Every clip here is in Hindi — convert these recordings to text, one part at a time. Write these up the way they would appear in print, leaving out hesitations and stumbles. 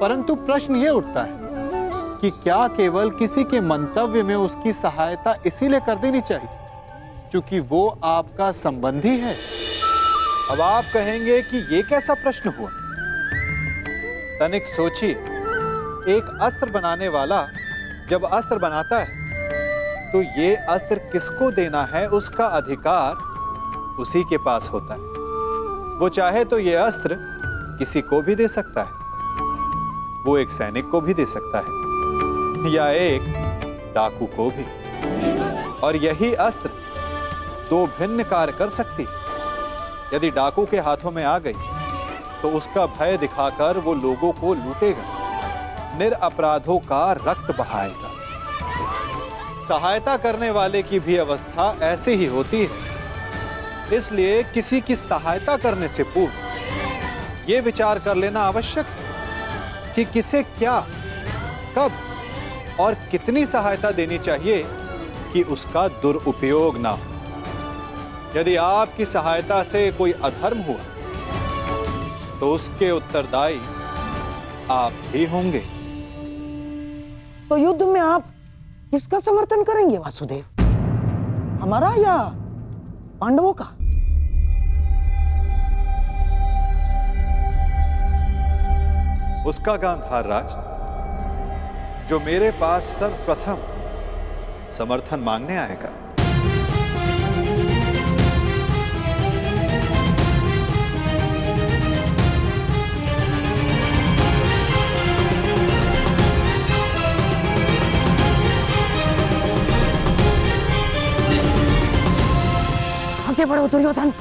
परंतु प्रश्न यह उठता है कि क्या केवल किसी के मंतव्य में उसकी सहायता इसीलिए कर देनी चाहिए क्योंकि वो आपका संबंधी है? अब आप कहेंगे कि यह कैसा प्रश्न हुआ? तनिक सोचिए, एक अस्त्र बनाने वाला जब अस्त्र बनाता है तो ये अस्त्र किसको देना है उसका अधिकार उसी के पास होता है। वो चाहे तो ये अस्त्र किसी को भी दे सकता है, वो एक सैनिक को भी दे सकता है या एक डाकू को भी, और यही अस्त्र दो भिन्न कार्य कर सकती है। यदि डाकू के हाथों में आ गई तो उसका भय दिखाकर वो लोगों को लूटेगा, निरपराधों का रक्त बहाएगा। सहायता करने वाले की भी अवस्था ऐसे ही होती है। इसलिए किसी की सहायता करने से पूर्व यह विचार कर लेना आवश्यक है कि किसे क्या, कब और कितनी सहायता देनी चाहिए कि उसका दुरुपयोग ना हो। यदि आपकी सहायता से कोई अधर्म हुआ तो उसके उत्तरदायी आप ही होंगे। तो युद्ध में आप किसका समर्थन करेंगे वासुदेव, हमारा या पांडवों का? उसका गांधार राज जो मेरे पास सर्वप्रथम समर्थन मांगने आएगा। आगे बढ़ो दुर्योधन।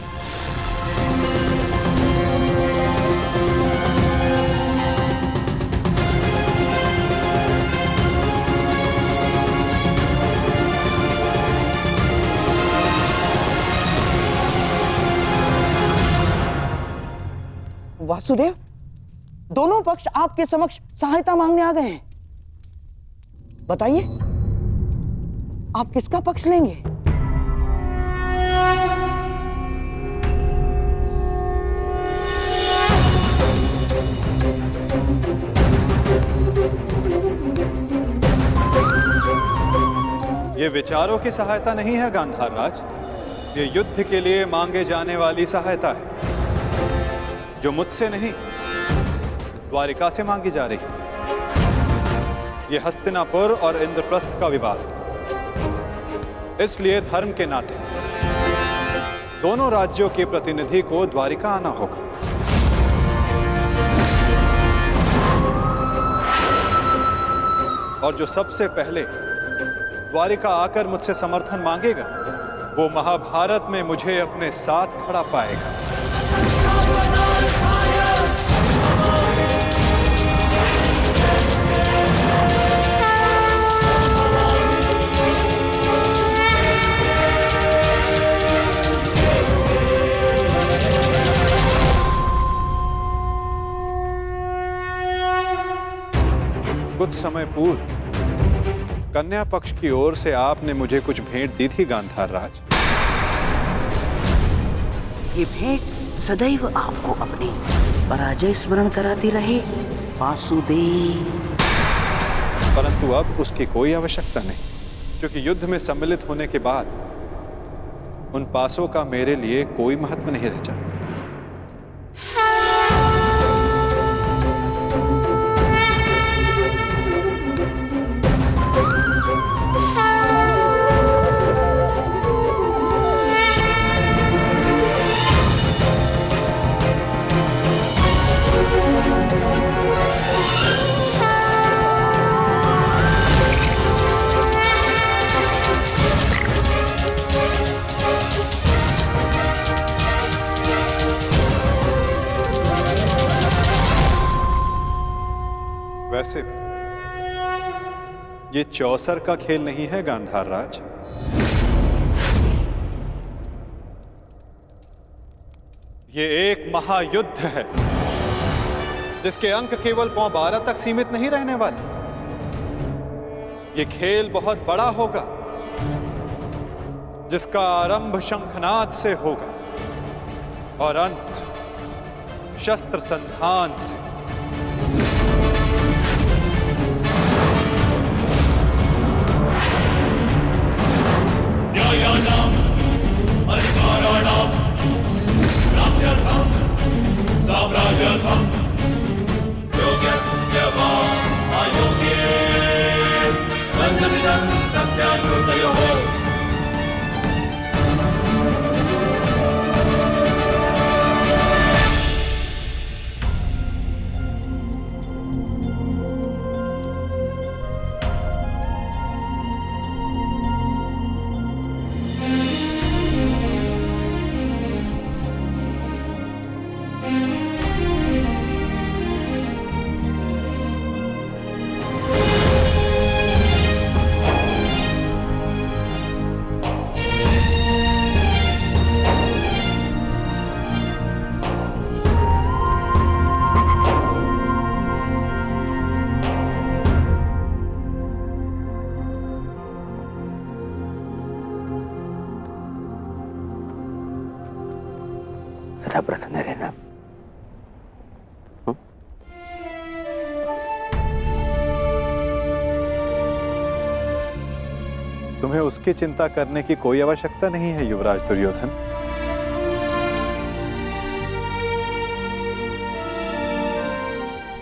वासुदेव, दोनों पक्ष आपके समक्ष सहायता मांगने आ गए हैं। बताइए, आप किसका पक्ष लेंगे? ये विचारों की सहायता नहीं है गांधार राज, ये युद्ध के लिए मांगे जाने वाली सहायता है जो मुझसे नहीं द्वारिका से मांगी जा रही है। ये हस्तिनापुर और इंद्रप्रस्थ का विवाद, इसलिए धर्म के नाते दोनों राज्यों के प्रतिनिधि को द्वारिका आना होगा। और जो सबसे पहले द्वारिका आकर मुझसे समर्थन मांगेगा वो महाभारत में मुझे अपने साथ खड़ा पाएगा। कुछ समय पूर्व कन्या पक्ष की ओर से आपने मुझे कुछ भेंट दी थी गांधार राज। ये भेंट सदैव आपको अपनी पराजय स्मरण कराती रहे वासुदेव। परंतु अब उसकी कोई आवश्यकता नहीं, क्योंकि युद्ध में सम्मिलित होने के बाद उन पासों का मेरे लिए कोई महत्व नहीं रह जाता। वैसे भी ये चौसर का खेल नहीं है गांधार राज। ये एक महायुद्ध है जिसके अंक केवल पौ 12 तक सीमित नहीं रहने वाले। ये खेल बहुत बड़ा होगा जिसका आरंभ शंखनाद से होगा और अंत शस्त्र संधान से। प्रसन्न रहना। तुम्हें उसकी चिंता करने की कोई आवश्यकता नहीं है युवराज दुर्योधन।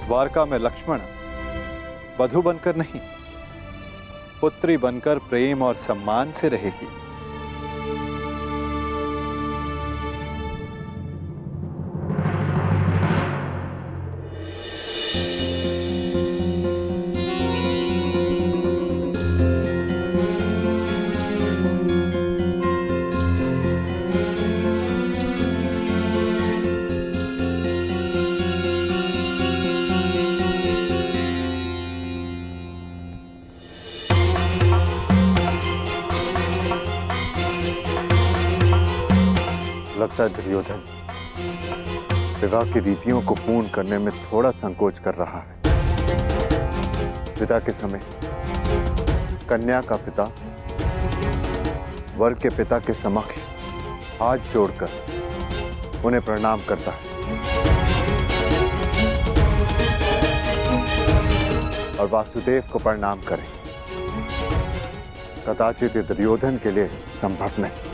द्वारका में लक्ष्मण वधु बनकर नहीं, पुत्री बनकर प्रेम और सम्मान से रहेगी। लगता है दुर्योधन विवाह की रीतियों को पूर्ण करने में थोड़ा संकोच कर रहा है। विदा के समय कन्या का पिता वर के पिता के समक्ष हाथ जोड़कर उन्हें प्रणाम करता है और वासुदेव को प्रणाम करें। कदाचित ये दुर्योधन के लिए संभव नहीं।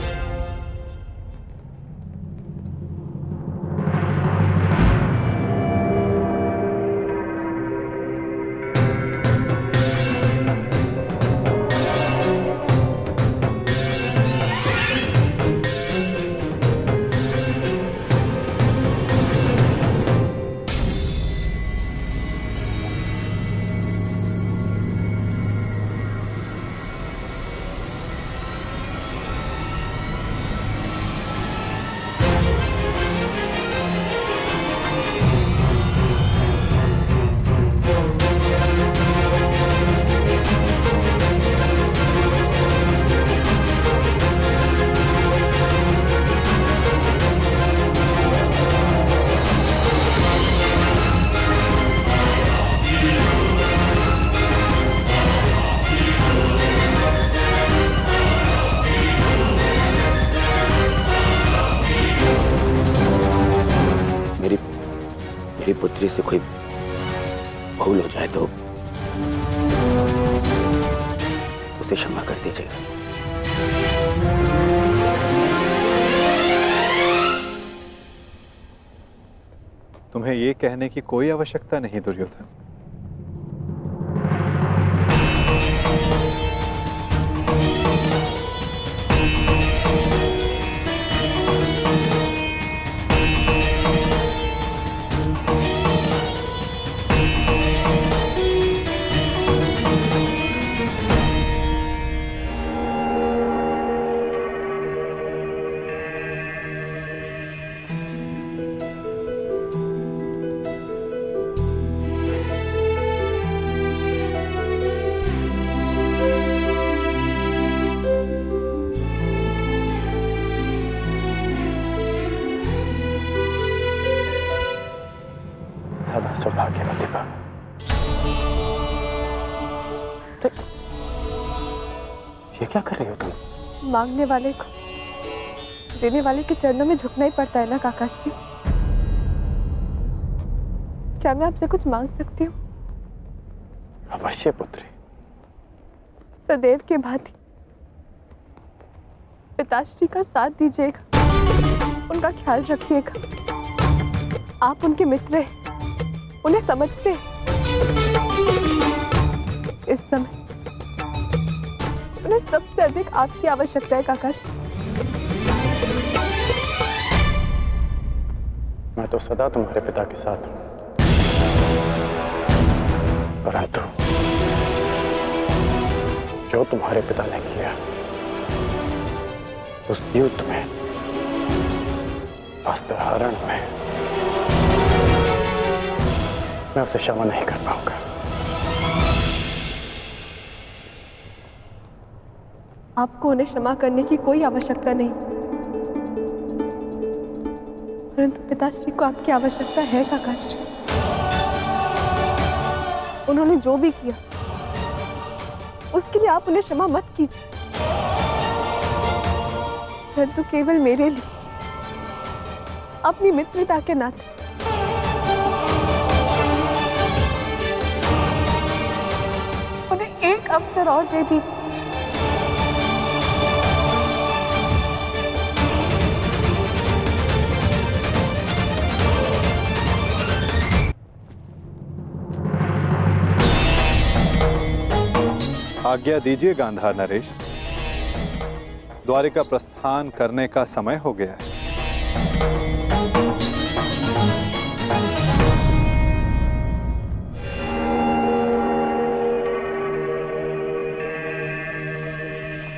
मेरी पुत्री से कोई भूल हो जाए तो उसे क्षमा कर दीजिएगा। तुम्हें ये कहने की कोई आवश्यकता नहीं दुर्योधन। सदा सौभाग्यवती भव। ये क्या कर रही हो तुम? मांगने वाले को देने वाले के चरणों में झुकना ही पड़ता है ना काकाश्री। क्या मैं आपसे कुछ मांग सकती हूँ? अवश्य पुत्री। सदैव के भांति पिताश्री का साथ दीजिएगा, उनका ख्याल रखिएगा। आप उनके मित्र हैं, उन्हें समझते हैं। इस समय उन्हें सबसे अधिक आपकी आवश्यकता है काकाश्री। मैं तो सदा तुम्हारे पिता के साथ हूं, परंतु जो तुम्हारे पिता ने किया उस युद्ध में, वस्त्रहरण में, मैं उसे क्षमा नहीं कर पाऊंगा। आपको उन्हें क्षमा करने की कोई आवश्यकता नहीं, परंतु पिताश्री को आपकी आवश्यकता है काकाश्री। उन्होंने जो भी किया उसके लिए आप उन्हें क्षमा मत कीजिए, परंतु केवल मेरे लिए अपनी मित्रता के नाते उन्हें एक अवसर और दे दीजिए। आज्ञा दीजिए गांधार नरेश, द्वारिका प्रस्थान करने का समय हो गया है।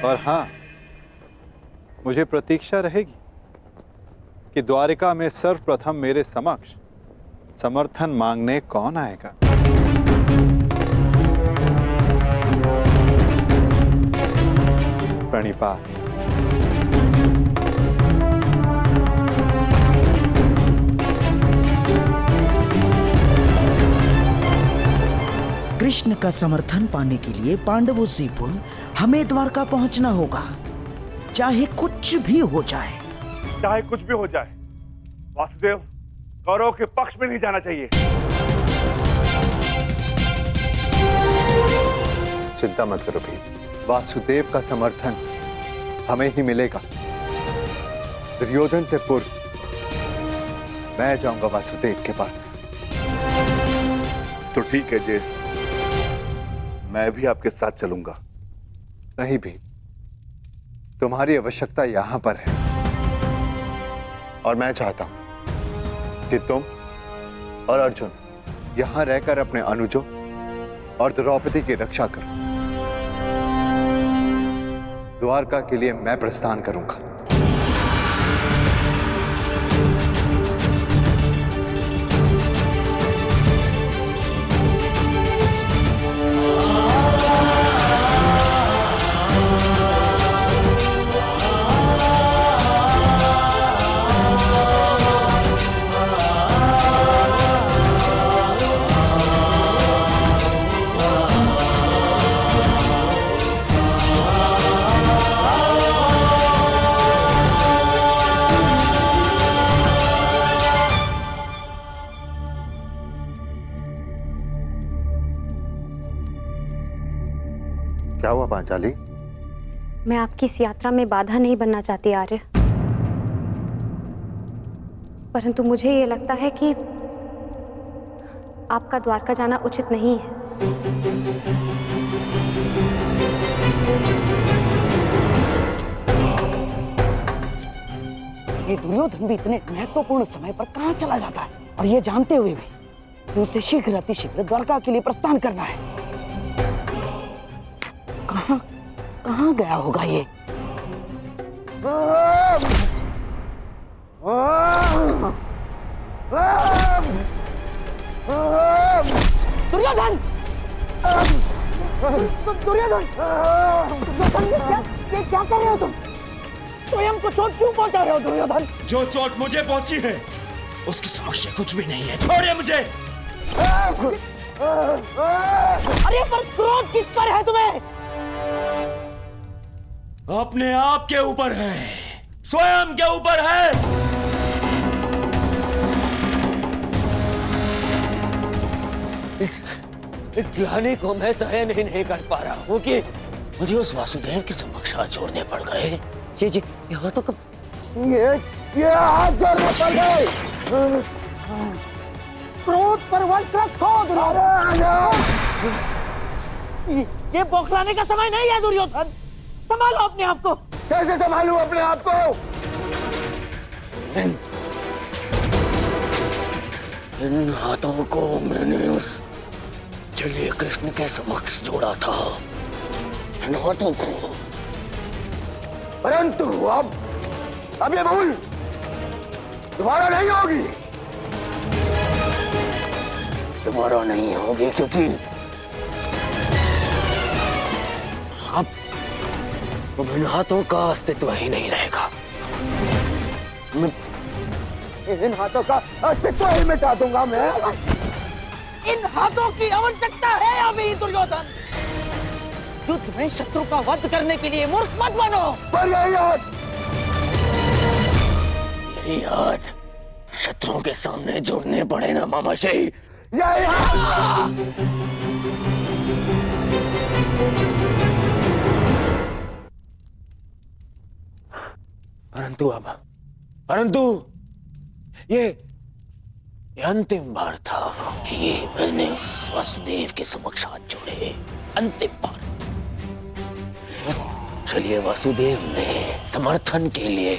और हाँ, मुझे प्रतीक्षा रहेगी कि द्वारिका में सर्वप्रथम मेरे समक्ष समर्थन मांगने कौन आएगा। प्रणिपात। कृष्ण का समर्थन पाने के लिए पांडवों से पूर्व हमें द्वारका पहुंचना होगा, चाहे कुछ भी हो जाए। चाहे कुछ भी हो जाए, वासुदेव कौरव के पक्ष में नहीं जाना चाहिए। चिंता मत करो भाई, वासुदेव का समर्थन हमें ही मिलेगा। दुर्योधन से पूर्व मैं जाऊंगा वासुदेव के पास। तो ठीक है जे, मैं भी आपके साथ चलूंगा। नहीं भी, तुम्हारी आवश्यकता यहां पर है और मैं चाहता हूं कि तुम और अर्जुन यहां रहकर अपने अनुजों और द्रौपदी की रक्षा करो। द्वारका के लिए मैं प्रस्थान करूंगा। क्या हुआ पांचाली? मैं आपकी इस यात्रा में बाधा नहीं बनना चाहती आर्य, परंतु मुझे ये लगता है कि आपका द्वारका जाना उचित नहीं है। ये दुर्योधन भी इतने महत्वपूर्ण समय पर कहां चला जाता है, और ये जानते हुए भी कि उसे शीघ्र अतिशीघ्र द्वारका के लिए प्रस्थान करना है। कहां गया होगा ये? दुर्योधन! दुर्योधन! ये क्या कर रहे हो तुम? स्वयं को चोट क्यों पहुंचा रहे हो दुर्योधन? जो चोट मुझे पहुंची है उसके समक्ष कुछ भी नहीं है, छोड़िए मुझे। अरे पर क्रोध किस पर है तुम्हें? अपने आप के ऊपर है, स्वयं के ऊपर है। इस ग्लानि को मैं सहन ही नहीं कर पा रहा हूँ कि मुझे उस वासुदेव के समक्ष हाथ जोड़ने पड़ गए। जी यहाँ तो ये हाथ जोड़ने पड़ गए। क्रोध पर वश रखो दुर्योधन। ये बौखलाने का समय नहीं है दुर्योधन, संभालो अपने आप को। कैसे संभालूं अपने आप को? इन हाथों को मैंने उस जलीय कृष्ण के समक्ष जोड़ा था, इन हाथों को, परंतु अब ये भूल दोबारा नहीं होगी। दोबारा नहीं होगी क्योंकि अब इन हाथों का अस्तित्व ही नहीं रहेगा। मैं इन हाथों का अस्तित्व ही मिटा दूंगा। मैं इन हाथों की आवश्यकता है अभी दुर्योधन। युद्ध में शत्रु का वध करने के लिए मूर्ख मत बनो। पर यही हाथ शत्रुओं के सामने जुड़ने पड़े ना मामाश्री। परंतु ये अंतिम बार था कि मैंने उस वासुदेव के समक्ष हाथ जोड़े, अंतिम बार। चलिए, वासुदेव ने समर्थन के लिए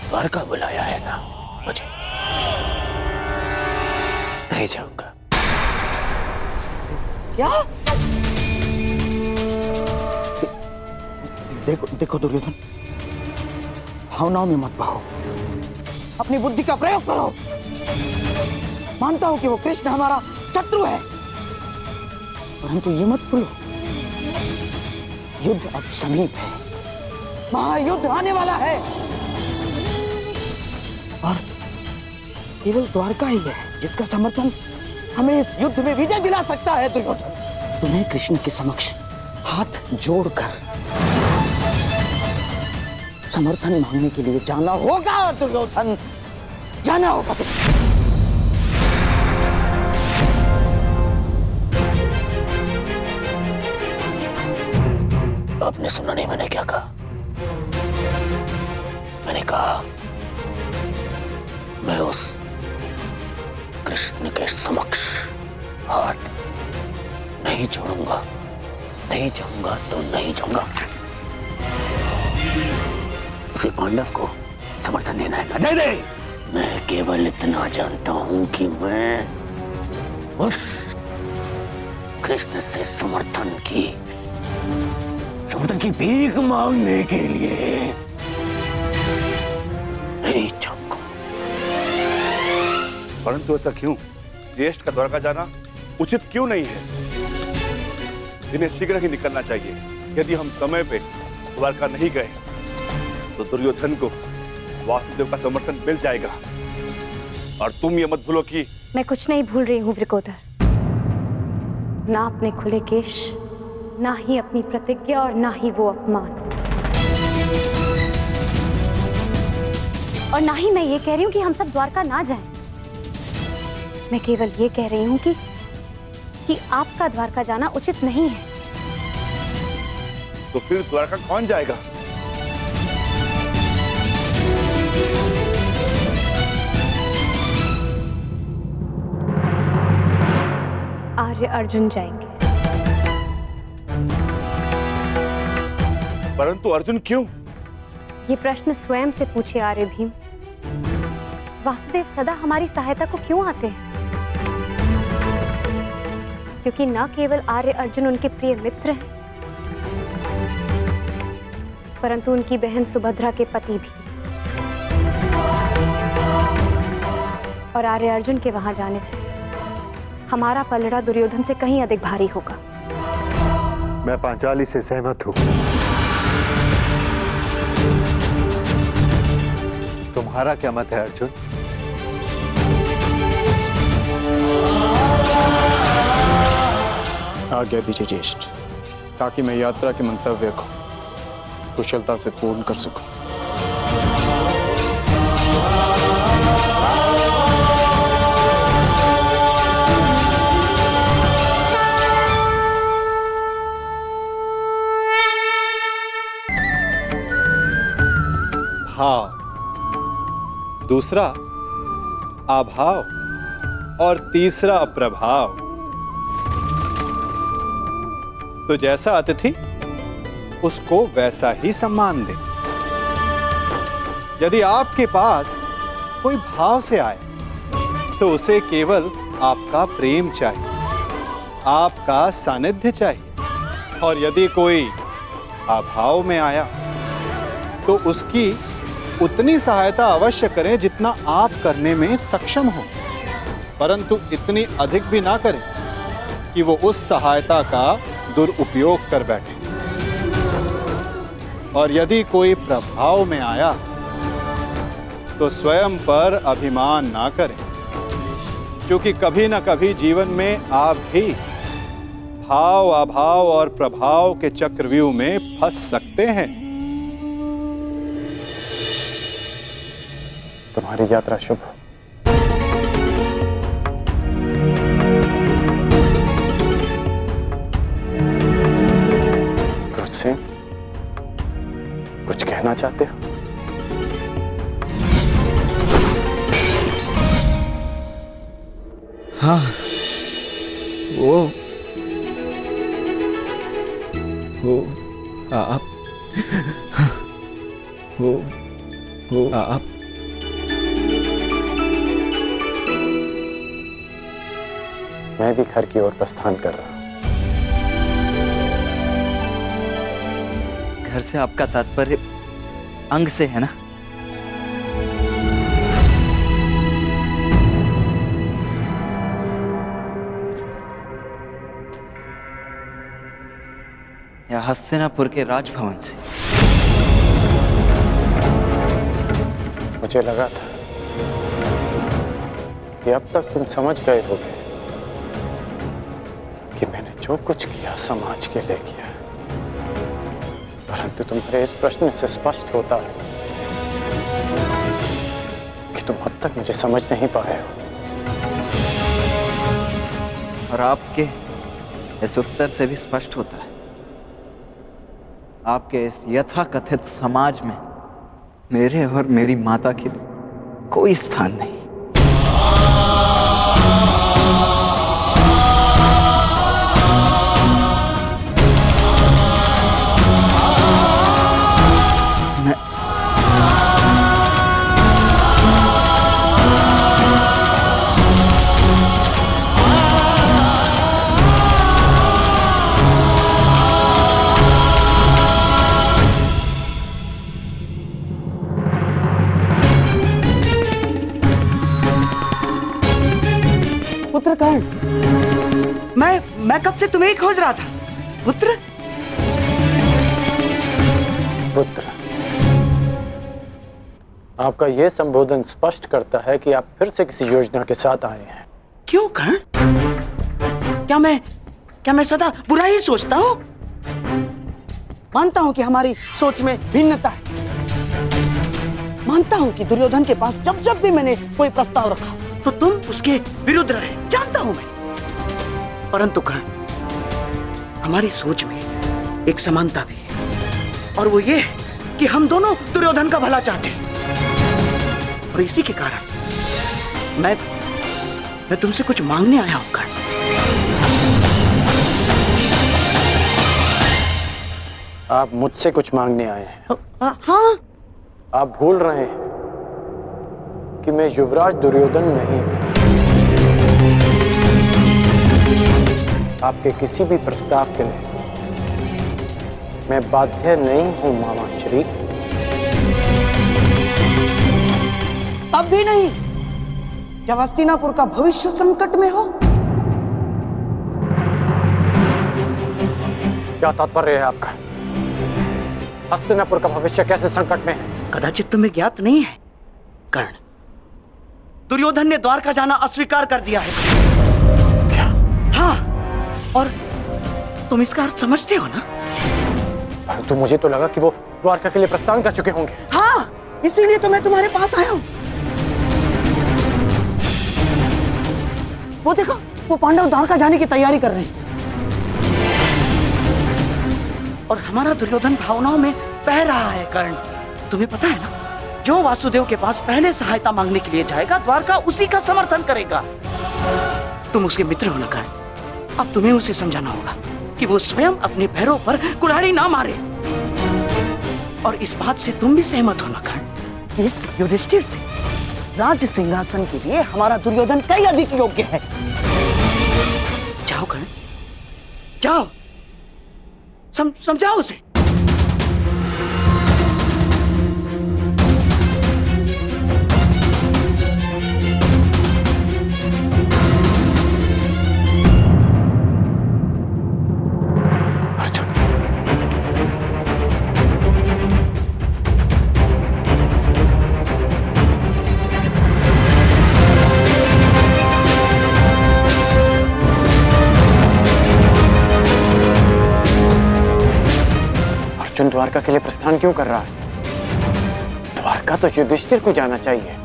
द्वारका बुलाया है ना, मुझे नहीं जाऊंगा। क्या? देखो दुर्योधन, भावनाओं में मत बहो, अपनी बुद्धि का प्रयोग करो। मानता हूं कि वो कृष्ण हमारा शत्रु है, परंतु ये मत भूलो, युद्ध अब समीप है, महायुद्ध आने वाला है, और केवल द्वारका ही है जिसका समर्थन हमें इस युद्ध में विजय दिला सकता है। दुर्योधन, तुम्हें कृष्ण के समक्ष हाथ जोड़कर समर्थन मांगने के लिए जाना होगा। दुर्योधन, जाना होगा तुम्हें। आपने सुना नहीं मैंने क्या कहा? मैंने कहा मैं उस कृष्ण के समक्ष हाथ नहीं जोड़ूंगा, नहीं जाऊंगा तो नहीं जाऊंगा। उसे पांडव को समर्थन देना है ना, दे। मैं केवल इतना जानता हूं कि मैं उस कृष्ण से समर्थन की भीख मांगने के लिए नहीं जाऊंगा। परंतु ऐसा क्यों? ज्येष्ठ का द्वारका जाना उचित क्यों नहीं है? इन्हें शीघ्र ही निकलना चाहिए। यदि हम समय पे द्वारका नहीं गए तो दुर्योधन को वासुदेव का समर्थन मिल जाएगा। और तुम ये मत भूलो कि मैं कुछ नहीं भूल रही हूँ वृकोदर, ना अपने खुले केश, ना ही अपनी प्रतिज्ञा, और ना ही वो अपमान, और ना ही मैं ये कह रही हूँ कि हम सब द्वारका ना जाएं। मैं केवल ये कह रही हूँ कि आपका द्वारका जाना उचित नहीं है। तो फिर द्वारका कौन जाएगा? आर्य अर्जुन जाएंगे। परंतु अर्जुन क्यों? ये प्रश्न स्वयं से पूछिए आर्य भीम। वासुदेव सदा हमारी सहायता को क्यों आते हैं? क्योंकि न केवल आर्य अर्जुन उनके प्रिय मित्र हैं, परंतु उनकी बहन सुभद्रा के पति भी। और आर्य अर्जुन के वहां जाने से हमारा पलड़ा दुर्योधन से कहीं अधिक भारी होगा। मैं पांचाली से सहमत हूं। तुम्हारा क्या मत है अर्जुन? आज्ञा दीजिए ज्येष्ठ, ताकि मैं यात्रा के मंतव्य को कुशलता से पूर्ण कर सकूं। भाव, दूसरा अभाव, और तीसरा प्रभाव। तो जैसा अतिथि उसको वैसा ही सम्मान दे। यदि आपके पास कोई भाव से आए तो उसे केवल आपका प्रेम चाहिए, आपका सानिध्य चाहिए। और यदि कोई अभाव में आया तो उसकी उतनी सहायता अवश्य करें जितना आप करने में सक्षम हो, परंतु इतनी अधिक भी ना करें कि वो उस सहायता का दुरुपयोग कर बैठे। और यदि कोई प्रभाव में आया तो स्वयं पर अभिमान ना करें, क्योंकि कभी ना कभी जीवन में आप भी भाव, अभाव और प्रभाव के चक्रव्यूह में फंस सकते हैं। तुम्हारी यात्रा शुभ हो। क्रुद्ध सिंह, कुछ कहना चाहते हो? हाँ, वो आप वो आप मैं भी घर की ओर प्रस्थान कर रहा हूं। घर से आपका तात्पर्य अंग से है ना? या हस्तिनापुर के राजभवन से? मुझे लगा था कि अब तक तुम समझ गए होगे कि मैंने जो कुछ किया समाज के लिए किया, परंतु तुम्हारे इस प्रश्न से स्पष्ट होता है कि तुम अब तक मुझे समझ नहीं पाए हो। और आपके इस उत्तर से भी स्पष्ट होता है आपके इस यथाकथित समाज में मेरे और मेरी माता के लिए कोई स्थान नहीं। पुत्र कर्ण, मैं कब से तुम्हें ही खोज रहा था। पुत्र पुत्र, आपका यह संबोधन स्पष्ट करता है कि आप फिर से किसी योजना के साथ आए हैं। क्यों कर्ण? क्या मैं सदा बुरा ही सोचता हूँ? मानता हूँ कि हमारी सोच में भिन्नता है। मानता हूँ कि दुर्योधन के पास जब जब भी मैंने कोई प्रस्ताव रखा तो तुम उसके विरुद्ध रहे, जानता हूं मैं। परंतु कर्ण, हमारी सोच में एक समानता भी है, और वो ये कि हम दोनों दुर्योधन का भला चाहते हैं। और इसी के कारण मैं तुमसे कुछ मांगने आया हूं कर्ण। आप मुझसे कुछ मांगने आए हैं? हाँ। आप भूल रहे हैं कि मैं युवराज दुर्योधन नहीं हूं। आपके किसी भी प्रस्ताव के लिए मैं बाध्य नहीं हूं मामा श्री। तब भी नहीं जब हस्तिनापुर का भविष्य संकट में हो। क्या तात्पर्य है आपका? हस्तिनापुर का भविष्य कैसे संकट में है? कदाचित तुम्हें ज्ञात नहीं है कर्ण, दुर्योधन ने द्वारका जाना अस्वीकार कर दिया है। क्या? हाँ, और तुम इसका अर्थ समझते हो ना? परंतु मुझे तो लगा कि वो द्वारका के लिए प्रस्थान कर चुके होंगे। हाँ, इसीलिए तो मैं तुम्हारे पास आया हूं। वो देखो, वो पांडव द्वारका जाने की तैयारी कर रहे हैं। और हमारा दुर्योधन भावनाओं में बह रहा है कर्ण। तुम्हें पता है ना, जो वासुदेव के पास पहले सहायता मांगने के लिए जाएगा, द्वारका उसी का समर्थन करेगा। तुम उसके मित्र हो ना कर्ण। अब तुम्हें उसे समझाना होगा कि वो स्वयं अपने पैरों पर कुल्हाड़ी ना मारे। और इस बात से तुम भी सहमत हो ना कर्ण कि इस युधिष्ठिर से राज्य सिंहासन के लिए हमारा दुर्योधन कई अधिक योग्य है। जाओ कर्ण, जाओ, समझाओ उसे। द्वारका के लिए प्रस्थान क्यों कर रहा है? द्वारका तो युधिष्ठिर को जाना चाहिए।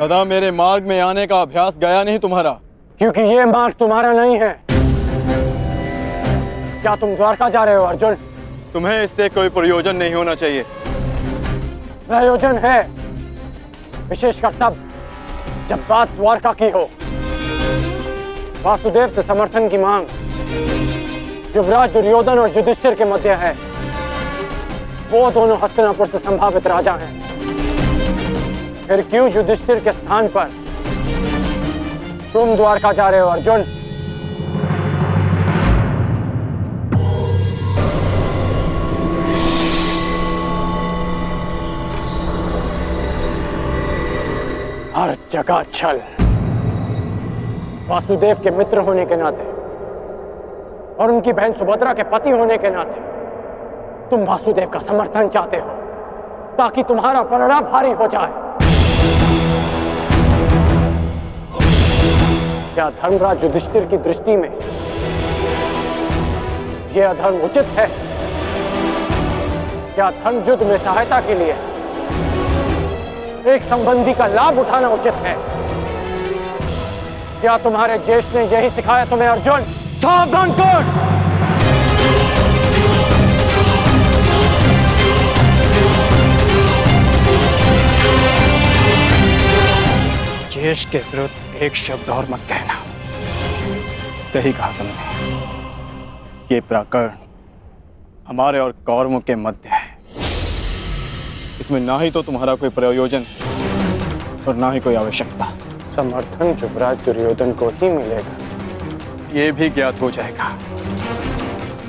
सदा मेरे मार्ग में आने का अभ्यास गया नहीं तुम्हारा। क्योंकि ये मार्ग तुम्हारा नहीं है। क्या तुम द्वारका जा रहे हो अर्जुन? तुम्हें इससे कोई प्रयोजन नहीं होना चाहिए। प्रयोजन है, विशेषकर तब जब बात द्वारका की हो। वासुदेव से समर्थन की मांग युवराज दुर्योधन और युधिष्ठिर के मध्य है। वो दोनों हस्तिनापुर से संभावित राजा हैं। फिर क्यों युधिष्ठिर के स्थान पर तुम द्वारका जा रहे हो अर्जुन? हर जगह छल। वासुदेव के मित्र होने के नाते और उनकी बहन सुभद्रा के पति होने के नाते तुम वासुदेव का समर्थन चाहते हो ताकि तुम्हारा पलड़ा भारी हो जाए। क्या धर्मराज युधिष्ठिर की दृष्टि में यह अधर्म उचित है? क्या धर्म युद्ध में सहायता के लिए एक संबंधी का लाभ उठाना उचित है? क्या तुम्हारे ज्येष्ठ ने यही सिखाया तुम्हें अर्जुन? सावधान कर! ज्येष्ठ के विरुद्ध एक शब्द और मत कहना। सही कहा तुमने। ये प्रकरण हमारे और कौरवों के मध्य है। इसमें ना ही तो तुम्हारा कोई प्रयोजन और ना ही कोई आवश्यकता। समर्थन युवराज दुर्योधन को ही मिलेगा। ये भी ज्ञात हो जाएगा।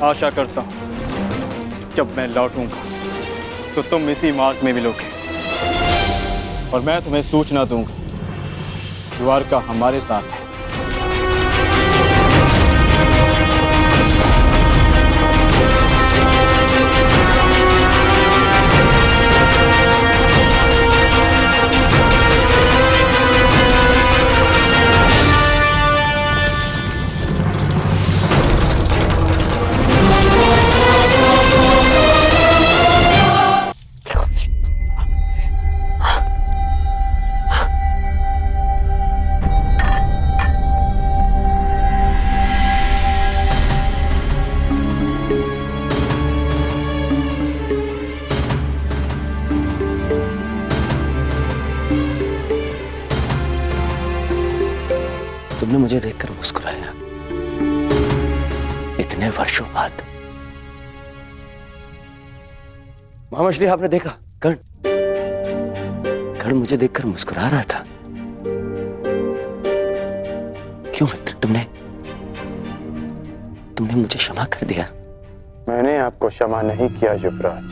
आशा करता हूं जब मैं लौटूंगा तो तुम इसी मार्ग में मिलोगे और मैं तुम्हें सूचना दूंगा। द्वारका हमारे साथ है। तुमने मुझे देखकर मुस्कुराया इतने वर्षों बाद। महामश्री, आपने देखा कर्ण मुझे देखकर मुस्कुरा रहा था। क्यों मित्र, तुमने मुझे क्षमा कर दिया? मैंने आपको क्षमा नहीं किया युवराज।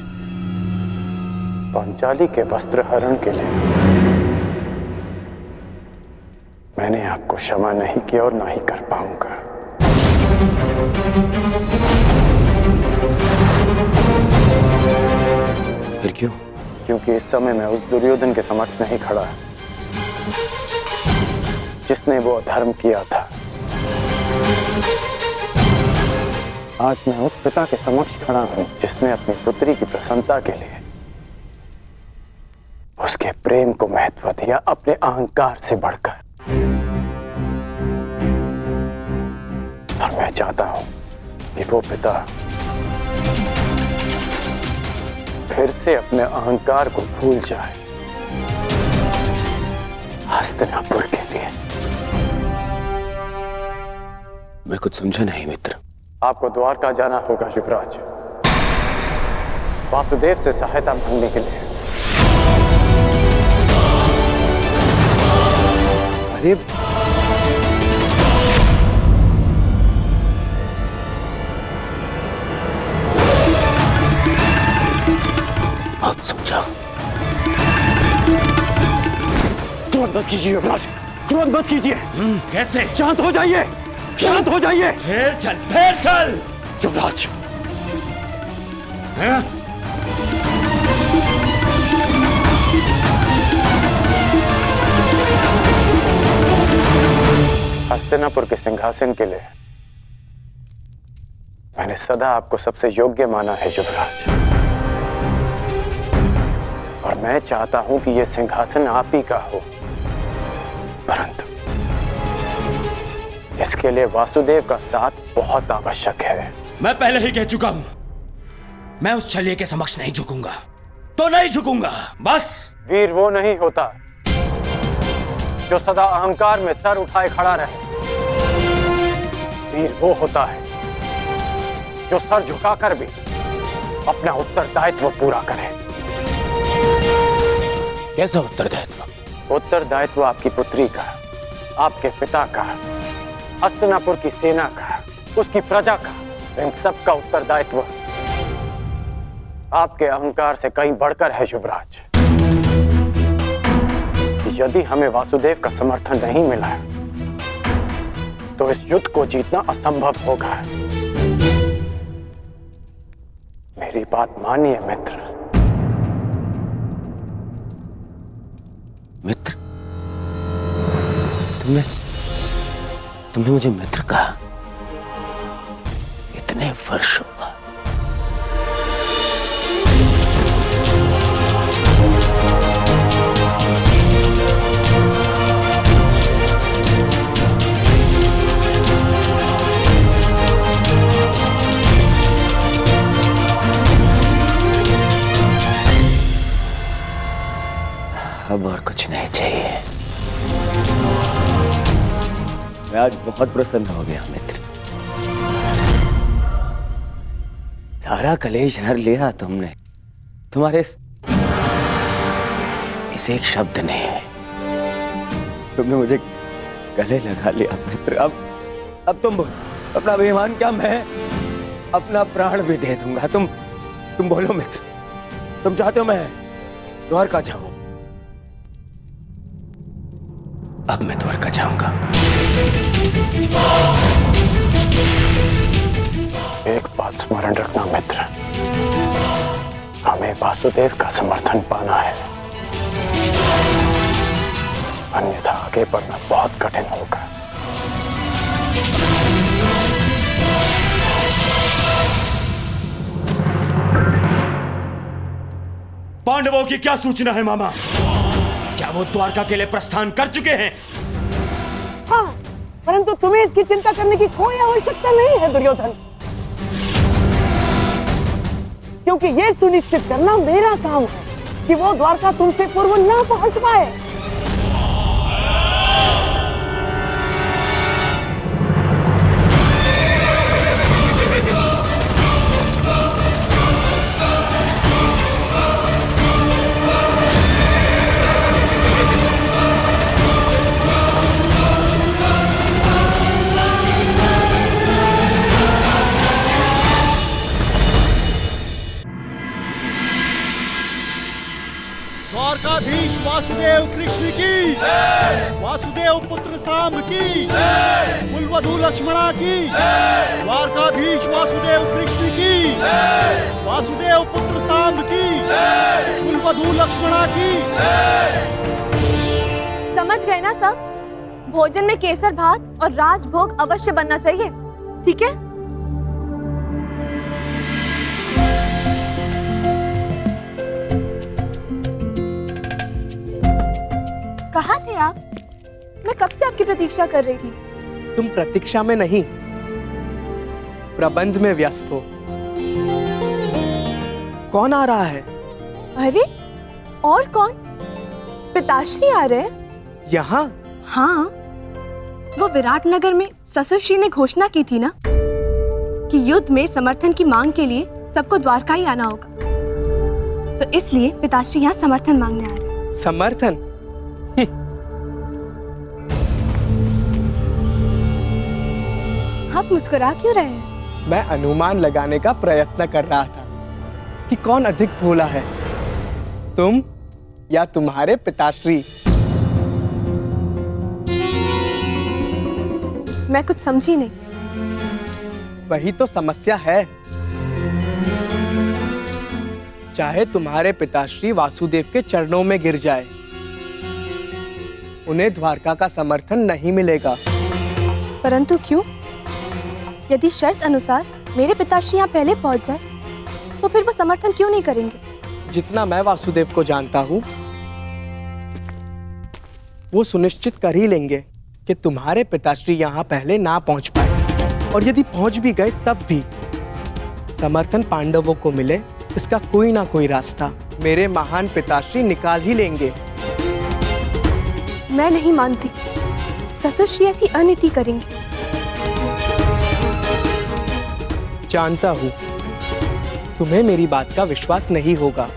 पांचाली के वस्त्र हरण के लिए मैंने आपको क्षमा नहीं किया और ना ही कर पाऊंगा। फिर क्यों? क्योंकि इस समय मैं उस दुर्योधन के समक्ष नहीं खड़ा जिसने वो अधर्म किया था। आज मैं उस पिता के समक्ष खड़ा हूं जिसने अपनी पुत्री की प्रसन्नता के लिए उसके प्रेम को महत्व दिया अपने अहंकार से बढ़कर। और मैं चाहता हूं कि वो पिता फिर से अपने अहंकार को भूल जाए हस्तिनापुर के लिए। मैं कुछ समझा नहीं मित्र। आपको द्वारका जाना होगा युवराज, वासुदेव से सहायता मांगने के लिए। अरे अब समझा। तुरंत मत कीजिए युवराज, तुरंत मत कीजिए। कैसे? शांत हो जाइए, शांत हो जाइए। फिर चल युवराज, हस्तिनापुर के सिंहासन के लिए मैंने सदा आपको सबसे योग्य माना है युवराज, और मैं चाहता हूं कि यह सिंहासन आप ही का हो। परंतु इसके लिए वासुदेव का साथ बहुत आवश्यक है। मैं पहले ही कह चुका हूं, मैं उस छलिए के समक्ष नहीं झुकूंगा तो नहीं झुकूंगा, बस। वीर वो नहीं होता जो सदा अहंकार में सर उठाए खड़ा रहे। वीर वो होता है जो सर झुकाकर भी अपना उत्तरदायित्व पूरा करे। कैसा उत्तरदायित्व? उत्तरदायित्व आपकी पुत्री का, आपके पिता का, हस्तिनापुर की सेना का, उसकी प्रजा का, इन सब का उत्तरदायित्व आपके अहंकार से कहीं बढ़कर है युवराज। यदि हमें वासुदेव का समर्थन नहीं मिला तो इस युद्ध को जीतना असंभव होगा। मेरी बात मानिए मित्र। मित्र? तुमने मुझे मित्र कहा इतने वर्षों बाद। अब और कुछ नहीं चाहिए। मैं आज बहुत प्रसन्न हो गया मित्र। सारा कलेश हर लिया तुमने। तुम्हारे इस एक शब्द ने तुमने मुझे गले लगा लिया मित्र। अब तुम बोलो, अपना अभिमान क्या, मैं अपना प्राण भी दे दूंगा। तुम बोलो मित्र, तुम चाहते हो मैं द्वारका जाऊं? अब मैं द्वारका जाऊंगा। एक बात स्मरण रखना मित्र, हमें वासुदेव का समर्थन पाना है, अन्यथा आगे बढ़ना बहुत कठिन होगा। पांडवों की क्या सूचना है मामा? क्या वो द्वारका के लिए प्रस्थान कर चुके हैं? हाँ, परंतु तुम्हें इसकी चिंता करने की कोई आवश्यकता नहीं है दुर्योधन, क्योंकि ये सुनिश्चित करना मेरा काम है कि वो द्वारका तुमसे पूर्व ना पहुंच पाए। द्वारकाधीश वासुदेव कृष्ण की, वासुदेव पुत्र सांब की, कुलवधू लक्ष्मणा की, द्वारकाधीश वासुदेव कृष्ण की, वासुदेव पुत्र सांब की, कुलवधू लक्ष्मणा की। समझ गए ना सब? भोजन में केसर भात और राजभोग अवश्य बनना चाहिए, ठीक है? कहाँ थे आप? मैं कब से आपकी प्रतीक्षा कर रही थी। तुम प्रतीक्षा में नहीं, प्रबंध में व्यस्त हो। कौन आ रहा है? अरे और कौन? पिताश्री आ रहे हैं। यहाँ? हाँ, वो विराटनगर में ससुरश्री ने घोषणा की थी ना कि युद्ध में समर्थन की मांग के लिए सबको द्वारका ही आना होगा, तो इसलिए पिताश्री यहाँ समर्थन मांगने आ रहे हैं। समर्थन? आप मुस्कुरा क्यों रहे हैं? मैं अनुमान लगाने का प्रयत्न कर रहा था कि कौन अधिक भोला है, तुम या तुम्हारे पिताश्री। मैं कुछ समझी नहीं। वही तो समस्या है। चाहे तुम्हारे पिताश्री वासुदेव के चरणों में गिर जाए, उन्हें द्वारका का समर्थन नहीं मिलेगा। परंतु क्यों? यदि शर्त अनुसार मेरे पिताश्री यहाँ पहले पहुंच जाए, तो फिर वो समर्थन क्यों नहीं करेंगे? जितना मैं वासुदेव को जानता हूँ, वो सुनिश्चित कर ही लेंगे कि तुम्हारे पिताश्री यहाँ पहले ना पहुँच पाए, और यदि पहुँच भी गए तब भी समर्थन पांडवों को मिले, इसका कोई ना कोई रास्ता मेरे महान पिताश्री निकाल ही लेंगे। मैं नहीं मानती ससुर श्री ऐसी अनीति करेंगे। जानता हूं तुम्हें मेरी बात का विश्वास नहीं होगा,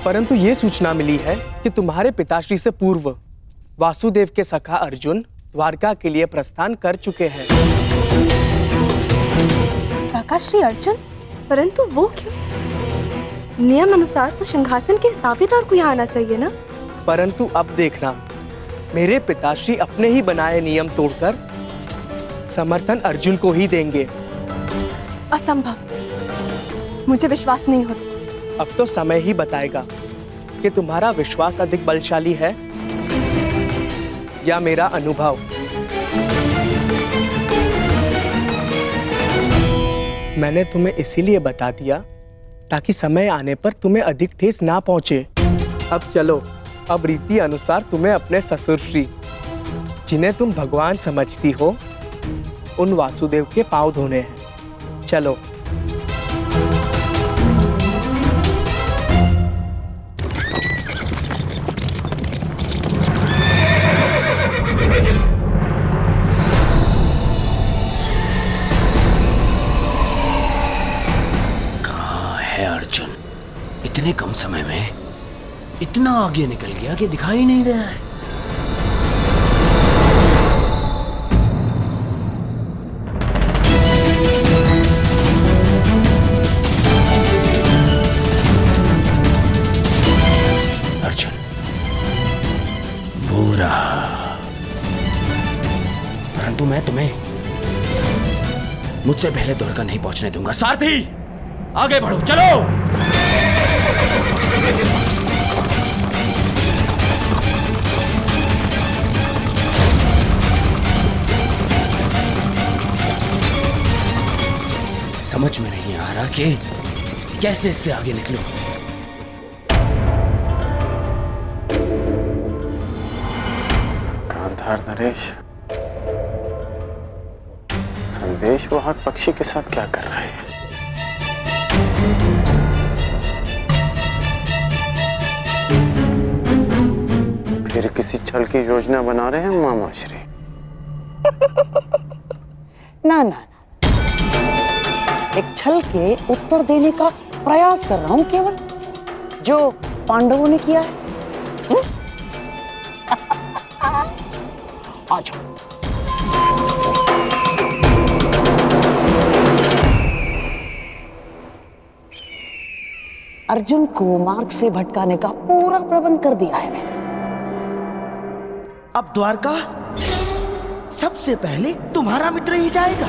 परंतु ये सूचना मिली है कि तुम्हारे पिताश्री से पूर्व वासुदेव के सखा अर्जुन द्वारका के लिए प्रस्थान कर चुके हैं। सखा श्री अर्जुन? परंतु वो क्यों? नियम अनुसार तो सिंहासन के दावेदार को यहाँ आना चाहिए ना। परंतु अब देखना, मेरे पिताश्री अपने ही बनाए नियम तोड़कर समर्थन अर्जुन को ही देंगे। असंभव, मुझे विश्वास नहीं होता। अब तो समय ही बताएगा कि तुम्हारा विश्वास अधिक बलशाली है या मेरा अनुभव। मैंने तुम्हें इसीलिए बता दिया ताकि समय आने पर तुम्हें अधिक ठेस ना पहुंचे। अब चलो, अब रीति अनुसार तुम्हें अपने ससुर श्री, जिन्हें तुम भगवान समझती हो, उन वासुदेव के पांव धोने हैं। चलो। कहाँ है अर्जुन? इतने कम समय में इतना आगे निकल गया कि दिखाई नहीं दे रहा है। अर्जुन, वो रहा। परंतु मैं तुम्हें मुझसे पहले द्वारका नहीं पहुंचने दूंगा। सारथी, आगे बढ़ो, चलो। समझ में नहीं आ रहा कि कैसे इससे आगे निकलूं। गांधार नरेश, संदेश वाहक पक्षी के साथ क्या कर रहे हैं? फिर किसी छल की योजना बना रहे हैं मामाश्री? ना ना, एक छल के उत्तर देने का प्रयास कर रहा हूं केवल, जो पांडवों ने किया है। आ जाओ। अर्जुन को मार्ग से भटकाने का पूरा प्रबंध कर दिया है मैंने। अब द्वारका सबसे पहले तुम्हारा मित्र ही जाएगा।